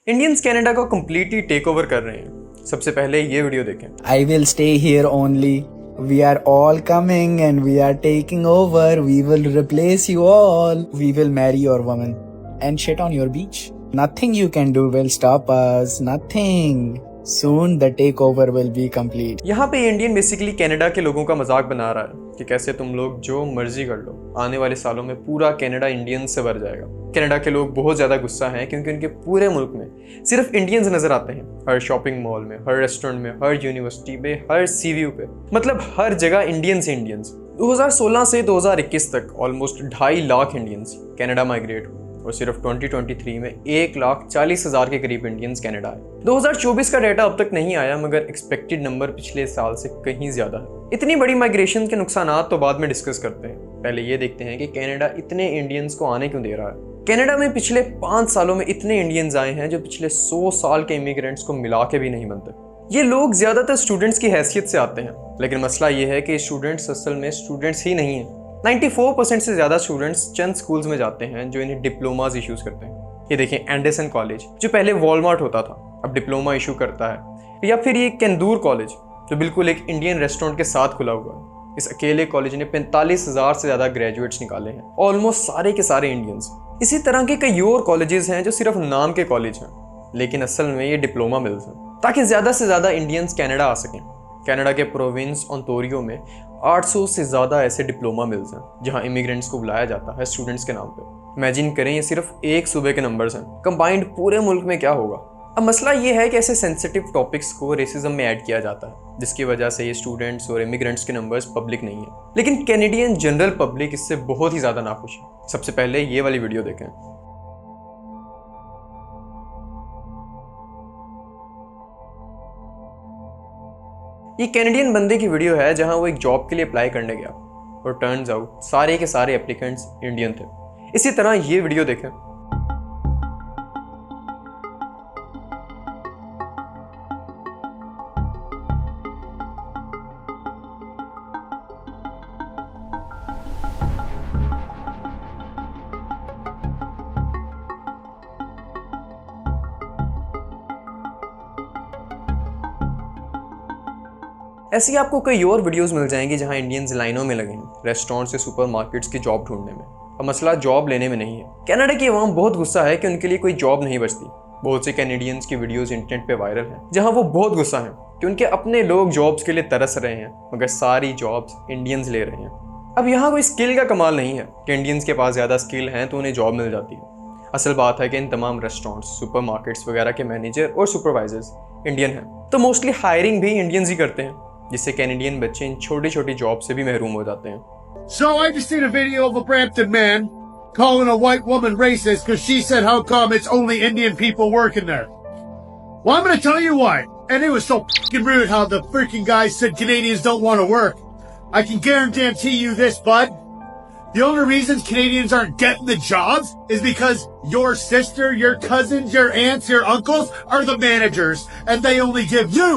Indians Canada को completely take over कर रहे हैं। सबसे पहले ये वीडियो देखें। I will stay here only. We are all coming and we are taking over. We will replace you all. We will marry your woman and shit on your beach. Nothing you can do will stop us. Nothing. Soon the takeover will be complete. यहाँ पे Indian basically Canada के लोगों का मजाक बना रहा है कि कैसे तुम लोग जो मर्जी कर लो, आने वाले सालों में पूरा कनाडा इंडियंस से भर जाएगा। कनाडा के लोग बहुत ज़्यादा गुस्सा हैं क्योंकि उनके पूरे मुल्क में सिर्फ इंडियंस नजर आते हैं। हर शॉपिंग मॉल में, हर रेस्टोरेंट में, हर यूनिवर्सिटी पे, हर सी व्यू पे, मतलब हर जगह इंडियंस ही इंडियंस। 2016 से 2021 तक almost 2.5 lakh Indians Canada migrate हुए और सिर्फ 2023 में 1,40,000 के करीब इंडियंस कनाडा आए। 2024 का डाटा अब तक नहीं आया, मगर एक्सपेक्टेड नंबर पिछले साल से कहीं ज्यादा है। इतनी बड़ी माइग्रेशन के नुकसानात तो बाद में डिस्कस करते हैं। पहले ये देखते हैं कि कनाडा इतने इंडियंस को आने क्यों दे रहा है। कनाडा में पिछले 5 सालों में इतने इंडियंस आए हैं जो पिछले 100 साल के इमिग्रेंट्स को मिला के भी नहीं बनते। ये लोग ज्यादातर स्टूडेंट्स की हैसियत से आते हैं, लेकिन मसला ये है कि स्टूडेंट्स असल में स्टूडेंट्स ही नहीं है। 94% से ज़्यादा स्टूडेंट्स चंद स्कूल्स में जाते हैं जो इन्हें डिप्लोमाज इश्यूज करते हैं। ये देखें, एंडरसन कॉलेज जो पहले वॉलमार्ट होता था अब डिप्लोमा इशू करता है, या फिर ये केंदूर कॉलेज जो बिल्कुल एक इंडियन रेस्टोरेंट के साथ खुला हुआ है। इस अकेले कॉलेज ने 45,000 से ज़्यादा ग्रेजुएट्स निकाले हैं, ऑलमोस्ट सारे के सारे इंडियंस। इसी तरह के कई और कॉलेजेस हैं जो सिर्फ नाम के कॉलेज हैं, लेकिन असल में ये डिप्लोमा मिल्स हैं, ताकि ज़्यादा से ज़्यादा इंडियंस कनाडा आ सकें। कनाडा के प्रोविंस ओंटारियो में 800 से ज़्यादा ऐसे डिप्लोमा मिल्स हैं जहां इमिग्रेंट्स को बुलाया जाता है स्टूडेंट्स के नाम पे। इमेजिन करें, ये सिर्फ एक सूबे के नंबर्स हैं, कंबाइंड पूरे मुल्क में क्या होगा। अब मसला ये है कि ऐसे सेंसिटिव टॉपिक्स को रेसिज्म में ऐड किया जाता है, जिसकी वजह से ये स्टूडेंट्स और इमिग्रेंट्स के नंबर्स पब्लिक नहीं है। लेकिन कैनेडियन जनरल पब्लिक इससे बहुत ही ज़्यादा नाखुश है। सबसे पहले ये वाली वीडियो देखें। ये कैनेडियन बंदे की वीडियो है जहां वो एक जॉब के लिए अप्लाई करने गया और टर्न्स आउट सारे के सारे एप्लीकेंट्स इंडियन थे। इसी तरह ये वीडियो देखें। ऐसी आपको कई और वीडियोस मिल जाएंगी जहां इंडियंस लाइनों में लगे हैं रेस्टोरेंट से सुपरमार्केट्स की जॉब ढूंढने में। अब मसला जॉब लेने में नहीं है। कनाडा की आवाम बहुत गुस्सा है कि उनके लिए कोई जॉब नहीं बचती। बहुत से कैनेडियंस की वीडियोस इंटरनेट पे वायरल हैं जहां वो बहुत गुस्सा हैं कि उनके अपने लोग जॉब्स के लिए तरस रहे हैं, मगर सारी जॉब्स इंडियंस ले रहे हैं। अब यहाँ कोई स्किल का कमाल नहीं है कि इंडियंस के पास ज़्यादा स्किल हैं तो उन्हें जॉब मिल जाती है। असल बात है कि इन तमाम रेस्टोरेंट्स, सुपरमार्केट्स वगैरह के मैनेजर और सुपरवाइजर्स इंडियन हैं, तो मोस्टली हायरिंग भी इंडियंस ही करते हैं, जिससे कैनेडियन बच्चे इन छोटी छोटी जॉब से भी महरूम हो जाते हैं। So I just seen a video of a Brampton man calling a white woman racist because she said how come it's only Indian people working there. Well, I'm going to tell you why. And it was so fucking rude how the freaking guy said Canadians don't want to work. I can guarantee you this, bud. The only reasons Canadians aren't getting the jobs is because your sister, your cousins, your aunts, your uncles are the managers and they only give you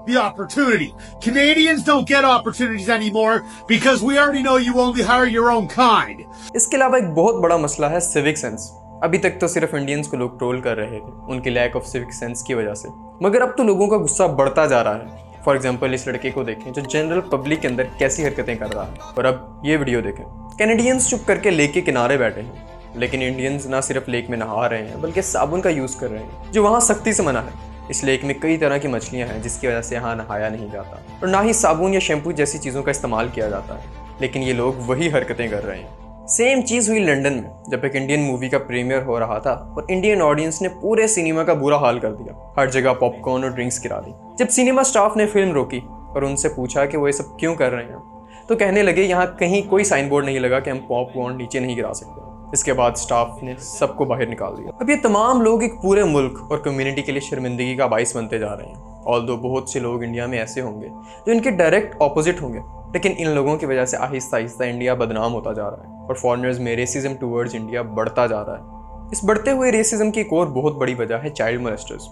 the opportunity. Canadians don't get opportunities anymore because we already know you only hire your own kind. इसके अलावा एक बहुत बड़ा मसला है civic sense. अभी तक तो सिर्फ इंडियंस को लोग ट्रोल कर रहे थे उनके लैक ऑफ सिविक सेंस की वजह से, मगर अब तो लोगों का गुस्सा बढ़ता जा रहा है। फॉर एग्जाम्पल, इस लड़के को देखें जो जनरल पब्लिक के अंदर कैसी हरकतें कर रहा है। और अब ये वीडियो देखें। कैनेडियंस चुप करके लेक के किनारे बैठे हैं, लेकिन इंडियंस ना सिर्फ लेक में नहा रहे हैं बल्कि साबुन का यूज़ कर रहे हैं, जो वहाँ सख्ती से मना है। इस लेक में कई तरह की मछलियां हैं जिसकी वजह से यहाँ नहाया नहीं जाता और ना ही साबुन या शैम्पू जैसी चीज़ों का इस्तेमाल किया जाता है, लेकिन ये लोग वही हरकतें कर रहे हैं। सेम चीज़ हुई लंदन में, जब एक इंडियन मूवी का प्रीमियर हो रहा था और इंडियन ऑडियंस ने पूरे सिनेमा का बुरा हाल कर दिया। हर जगह पॉपकॉर्न और ड्रिंक्स गिरा दी। जब सिनेमा स्टाफ ने फिल्म रोकी और उनसे पूछा कि वो ये सब क्यों कर रहे हैं, तो कहने लगे यहाँ कहीं कोई साइन बोर्ड नहीं लगा कि हम पॉपकॉर्न नीचे नहीं गिरा सकते। इसके बाद स्टाफ ने सबको बाहर निकाल दिया। अब ये तमाम लोग एक पूरे मुल्क और कम्युनिटी के लिए शर्मिंदगी का बाइस बनते जा रहे हैं। ऑल्दो बहुत से लोग इंडिया में ऐसे होंगे जो इनके डायरेक्ट ऑपोजिट होंगे, लेकिन इन लोगों की वजह से आहिस्ता आहिस्ता इंडिया बदनाम होता जा रहा है और फॉरेनर्स में रेसिज्म टूवर्ड्स इंडिया बढ़ता जा रहा है। इस बढ़ते हुए रेसिज्म की एक और बहुत बड़ी वजह है चाइल्ड मोलेस्टर्स।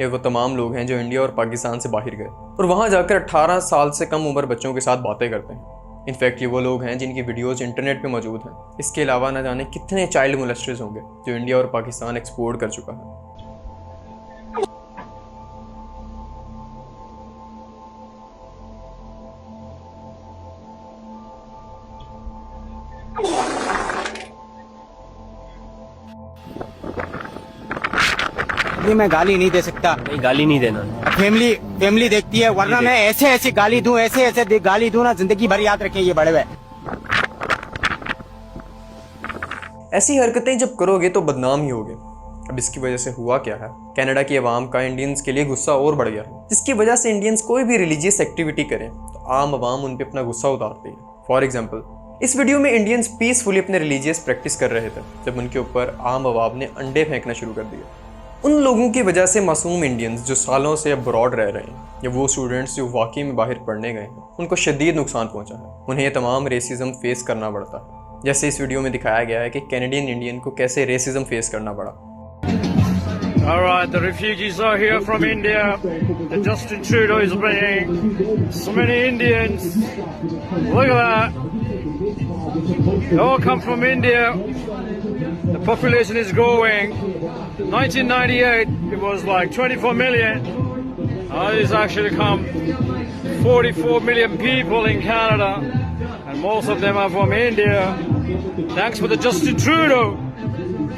ये वो तमाम लोग हैं जो इंडिया और पाकिस्तान से बाहर गए और वहाँ जाकर 18 साल से कम उम्र बच्चों के साथ बातें करते हैं। इनफैक्ट ये वो लोग हैं जिनकी वीडियोस इंटरनेट पे मौजूद हैं। इसके अलावा न जाने कितने चाइल्ड मोलेस्टर्स होंगे जो इंडिया और पाकिस्तान एक्सपोर्ट कर चुका है। भी मैं गाली नहीं दे सकता। नहीं, गाली नहीं देना। फैमिली देखती है, वरना मैं ऐसे गाली दूं, ऐसे गाली दूं ना, जिंदगी भर याद रखें ये बड़े हुए। ऐसी हरकतें जब करोगे तो बदनाम ही होगे। अब इसकी वजह से हुआ क्या है, कनाडा की आवाम का इंडियंस के लिए गुस्सा और बढ़ गया है, जिसकी वजह से इंडियंस कोई भी रिलीजियस एक्टिविटी करें तो आम आवाम उन पे अपना गुस्सा उतारती है। फॉर एग्जाम्पल, इस वीडियो में इंडियंस पीसफुली अपने रिलीजियस प्रैक्टिस कर रहे थे जब उनके ऊपर आम आवाम ने अंडे फेंकना शुरू कर दिया। उन लोगों की वजह से मासूम इंडियंस जो सालों से अब्रॉड रह रहे हैं या वो स्टूडेंट्स जो वाकई में बाहर पढ़ने गए हैं, उनको शदीद नुकसान पहुंचा है। उन्हें ये तमाम रेसिज्म फेस करना पड़ता है, जैसे इस वीडियो में दिखाया गया है कि कैनेडियन इंडियन को कैसे रेसिज्म फेस करना पड़ा। All right, the refugees are here from India. The Justin Trudeau is bringing so many Indians. Look at that. They all come from India. The population is growing. 1998, it was like 24 million. Now it's actually come 44 million people in Canada, and most of them are from India. Thanks for the Justin Trudeau.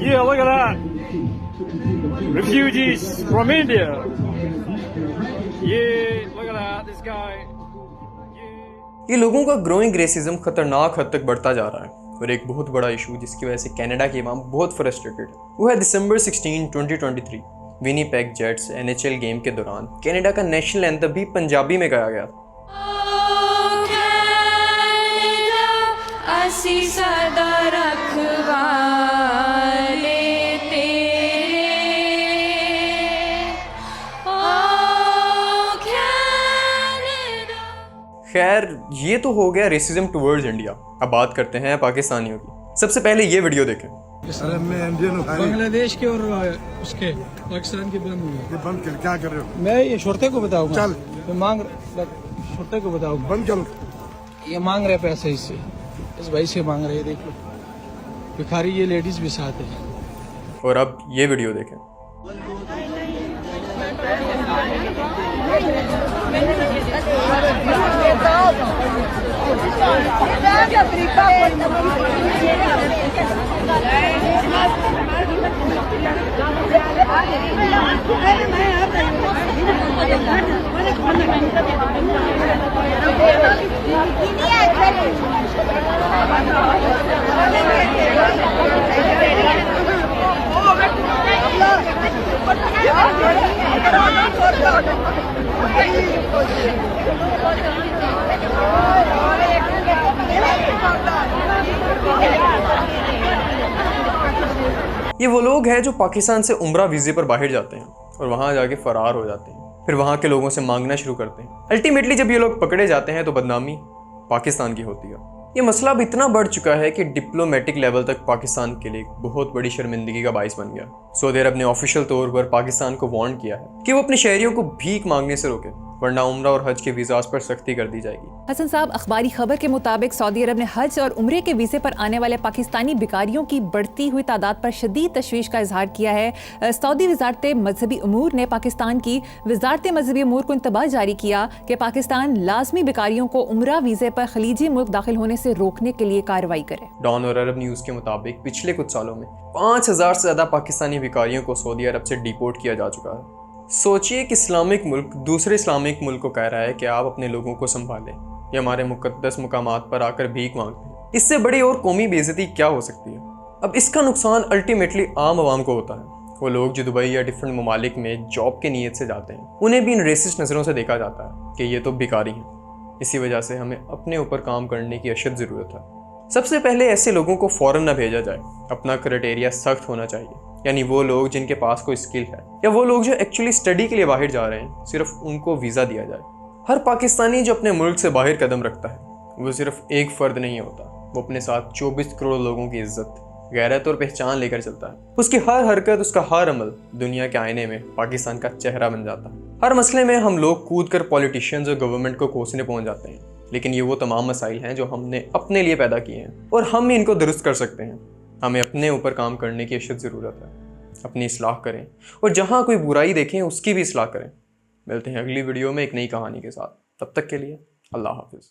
Yeah, look at that. Refugees from India. Yeah, look at that, this guy. Yeah. ये लोगों का growing racism खतरनाक हद तक बढ़ता जा रहा है और एक बहुत बड़ा इशू जिसकी वजह से कनाडा की आवाम बहुत फ्रस्ट्रेटेड है वो है दिसंबर 16, 2023 विनीपेग जेट्स NHL गेम के दौरान कनाडा का नेशनल एंथम भी पंजाबी में गाया गया। खैर, ये तो हो गया रेसिज्म टुवर्ड्स इंडिया। अब बात करते हैं पाकिस्तानियों की। सबसे पहले ये वीडियो देखें। बांग्लादेश के और उसके पाकिस्तान के बंद हुए। ये बंद कर, क्या कर रहे हो? मैं ये शोरते को बताऊंगा। चल, शोरते को बताऊंगा। बंद करो। ये मांग रहे पैसे इससे, इस भाई से मांग रहे, देख लो। भिखारी ये लेडीज भी साथ है। और अब ये वीडियो देखें। ये वो लोग हैं जो पाकिस्तान से उम्रा वीज़े पर बाहर जाते हैं और वहाँ जाके फरार हो जाते हैं, फिर वहाँ के लोगों से मांगना शुरू करते हैं। अल्टीमेटली जब ये लोग पकड़े जाते हैं तो बदनामी पाकिस्तान की होती है। ये मसला अब इतना बढ़ चुका है कि डिप्लोमेटिक लेवल तक पाकिस्तान के लिए बहुत बड़ी शर्मिंदगी का बाइस बन गया। सऊदी अरब ने ऑफिशियल तौर पर पाकिस्तान को वार्न किया है कि वो अपने शहरियों को भीख मांगने से रोके, वरना उम्रा और हज के वीज़ास पर सख्ती कर दी जाएगी। हसन साहब, अखबारी खबर के मुताबिक सऊदी अरब ने हज और उम्रे के वीज़े पर आने वाले पाकिस्तानी भिखारियों की बढ़ती हुई तादाद पर शदीद तशवीश का इजहार किया है। सऊदी वजारत मजहबी उमूर ने पाकिस्तान की वजारत मजहबी उमूर को इंतबाह जारी किया कि पाकिस्तान लाजमी भिखारियों को उम्रा वीज़े पर खलीजी मुल्क दाखिल होने से रोकने के लिए कार्रवाई करे। डॉन और अरब न्यूज़ के मुताबिक पिछले कुछ सालों में 5000 से ज़्यादा पाकिस्तानी भिखारियों को सऊदी अरब से डिपोर्ट किया जा चुका है। सोचिए कि इस्लामिक मुल्क दूसरे इस्लामिक मुल्क को कह रहा है कि आप अपने लोगों को संभालें या हमारे मुकद्दस मुकामात पर आकर भीख मांगते हैं। इससे बड़ी और कौमी बेइज्जती क्या हो सकती है। अब इसका नुकसान अल्टीमेटली आम आवाम को होता है। वो लोग जो दुबई या डिफरेंट ममालिक में जॉब के नीयत से जाते हैं, उन्हें भी इन रेसिस्ट नज़रों से देखा जाता है कि ये तो भिखारी हैं। इसी वजह से हमें अपने ऊपर काम करने की अशद ज़रूरत है। सबसे पहले ऐसे लोगों को फ़ौरन न भेजा जाए। अपना क्राइटेरिया सख्त होना चाहिए, यानी वो लोग जिनके पास कोई स्किल है या वो लोग जो एक्चुअली स्टडी के लिए बाहर जा रहे हैं, सिर्फ उनको वीज़ा दिया जाए। हर पाकिस्तानी जो अपने मुल्क से बाहर कदम रखता है वो सिर्फ एक फ़र्द नहीं होता, वो अपने साथ 24 करोड़ लोगों की इज्जत, गैरत और पहचान लेकर चलता है। उसकी हर हरकत, उसका हर अमल दुनिया के आईने में पाकिस्तान का चेहरा बन जाता है। हर मसले में हम लोग कूद कर पॉलिटिशियंस और गवर्नमेंट को कोसने पहुंच जाते हैं, लेकिन ये वो तमाम मसाइल हैं जो हमने अपने लिए पैदा किए हैं और हम इनको दुरुस्त कर सकते हैं। हमें अपने ऊपर काम करने की अशद ज़रूरत है। अपनी इस्लाह करें और जहाँ कोई बुराई देखें उसकी भी इस्लाह करें। मिलते हैं अगली वीडियो में एक नई कहानी के साथ। तब तक के लिए अल्लाह हाफिज़।